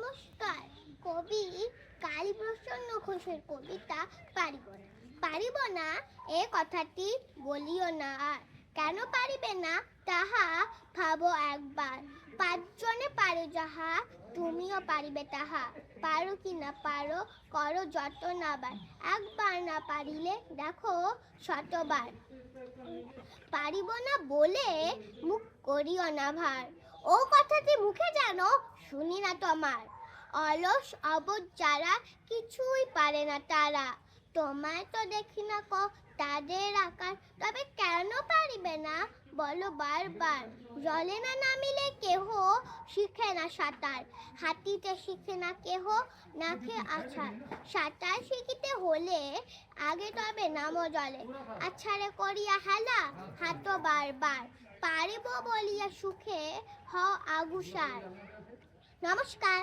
নমস্কার। কবি কালীপ্রসন্ন ঘোষের কবিতা পারিব না। পারিব না এ কথাটি বলিও না আর। কেন পারিবে না তাহা ভাবো একবার। পাঁচজনে পারে যাহা তুমিও পারিবে তাহা। পারো কি না পারো করো যত নাবার। একবার না পারিলে দেখো শতবার। পারিব না বলে মুখ করিও না ভার। ও কথাটি মুখে জানো শুনি না তোমার। অলস অবুঝ যারা কিছুই পারে না তারা। তোমায় তো দেখি না তাদের আকার। তবে কেন পারিবে না বলো বারবার। জলে না নামিলে কেহ শিখে না সাঁতার। হাঁটিতে শিখে না কেহ নাকে আছাড়। সাঁতার শিখিতে হলে আগে তবে নামো জলে। আছাড়ে করিয়া হেলা হাঁটো বারবার। পারিব বলিয়া সুখে হও আগুসার। নমস্কার।